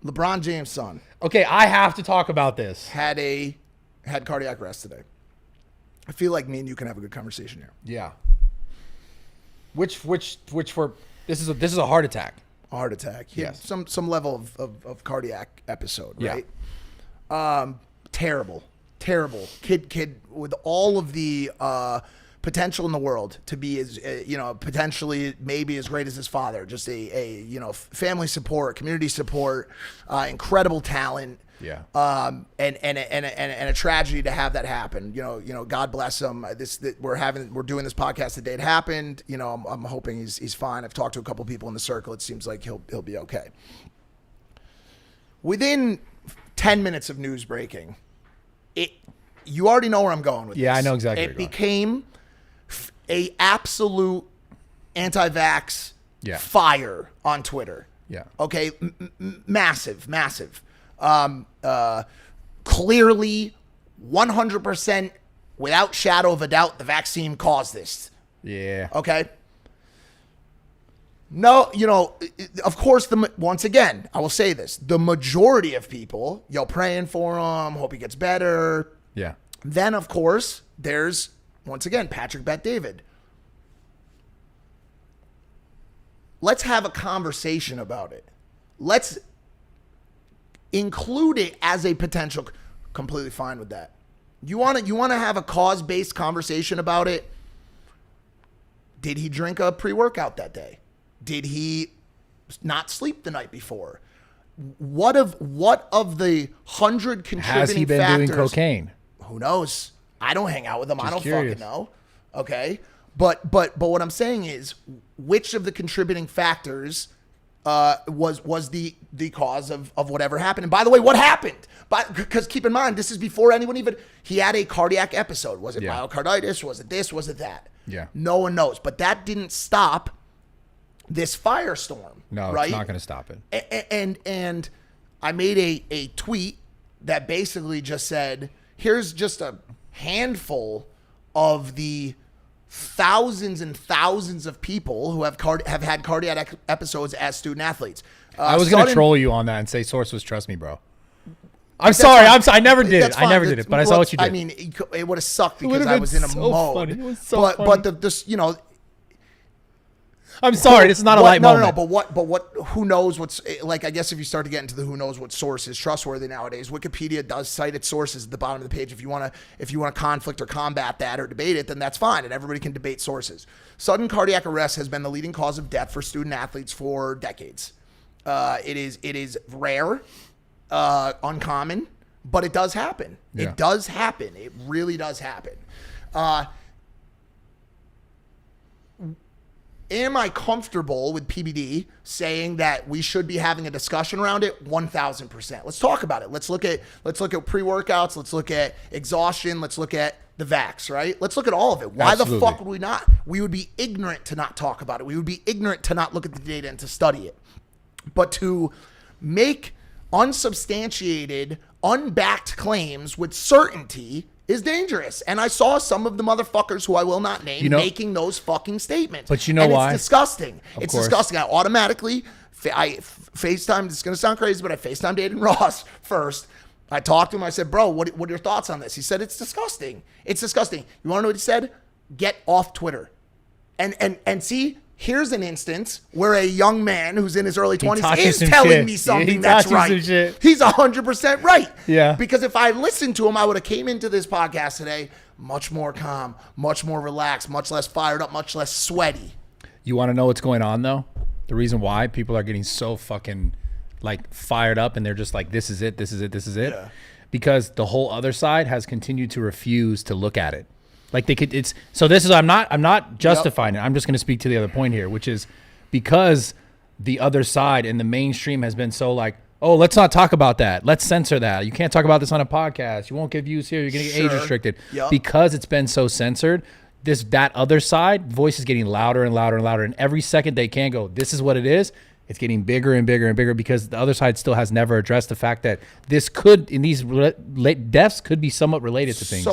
LeBron James' son. Okay, I have to talk about this. Had cardiac arrest today. I feel like me and you can have a good conversation here. Yeah. Which for this is a heart attack. A heart attack. He had Yes. some level of cardiac episode, Yeah. right? Terrible. Kid with all of the potential in the world to be as potentially maybe as great as his father. Just a family support, community support, incredible talent. Yeah. And a tragedy to have that happen. God bless him. We're doing this podcast the day it happened. I'm hoping he's fine. I've talked to a couple people in the circle. It seems like he'll be okay. Within 10 minutes of news breaking, you already know where I'm going with this. Yeah, I know exactly. It became a absolute anti-vax fire on Twitter. Yeah. Okay. Massive. Clearly 100% without shadow of a doubt, the vaccine caused this. Yeah. Okay. No, of course, once again, I will say this, the majority of people, praying for him, hope he gets better. Yeah. Then, of course, there's, once again, Patrick Bet-David. Let's have a conversation about it. Let's include it as a potential. Completely fine with that. You want to have a cause-based conversation about it? Did he drink a pre-workout that day? Did he not sleep the night before? What of the 100 contributing Has he been factors? doing cocaine? Who knows? I don't hang out with him. I don't curious. fucking know. Okay. But what I'm saying is, which of the contributing factors was the cause of whatever happened? And by the way, what happened? Because keep in mind, this is before anyone he had a cardiac episode. Was it myocarditis? Was it this? Was it that? Yeah. No one knows. But that didn't stop this firestorm. No, right? It's not going to stop it. And I made a tweet that basically just said, here's just a handful of the thousands and thousands of people who have had cardiac episodes as student athletes. I was going to troll you on that and say sources, trust me, bro. I'm sorry. I never did it. I never did it, but I saw what you did. I mean, it would have sucked because I was in a mode. Funny. It was so funny. But this, I'm sorry. This is not a light moment. No. But what? Who knows what's like? I guess if you start to get into the who knows what source is trustworthy nowadays, Wikipedia does cite its sources at the bottom of the page. If you want to conflict or combat that or debate it, then that's fine, and everybody can debate sources. Sudden cardiac arrest has been the leading cause of death for student athletes for decades. It is rare, uncommon, but it does happen. Yeah. It does happen. It really does happen. Am I comfortable with PBD saying that we should be having a discussion around it? 1,000%. Let's talk about it. Let's look at pre-workouts. Let's look at exhaustion. Let's look at the vax, right? Let's look at all of it. Why Absolutely. the fuck would we not? We would be ignorant to not talk about it. We would be ignorant to not look at the data and to study it. But to make unsubstantiated, unbacked claims with certainty is dangerous. And I saw some of the motherfuckers who I will not name making those fucking statements. But you know why? It's disgusting. Of course. Disgusting. I automatically, I FaceTimed, it's going to sound crazy, but I FaceTimed Aiden Ross first. I talked to him. I said, bro, what are your thoughts on this? He said, it's disgusting. It's disgusting. You want to know what he said? Get off Twitter. And see, here's an instance where a young man who's in his early 20s is telling me something that's right. He's 100% right. Yeah. Because if I listened to him, I would have came into this podcast today much more calm, much more relaxed, much less fired up, much less sweaty. You want to know what's going on, though? The reason why people are getting so fucking fired up and they're just like, this is it. Yeah. Because the whole other side has continued to refuse to look at it. I'm not justifying it. I'm just going to speak to the other point here, which is because the other side and the mainstream has been so like, oh, let's not talk about that. Let's censor that. You can't talk about this on a podcast. You won't get views here. You're going to get age restricted. Yep. Because it's been so censored, that other side voice is getting louder and louder and louder. And every second they can go, this is what it is. It's getting bigger and bigger and bigger because the other side still has never addressed the fact that these deaths could be somewhat related to things.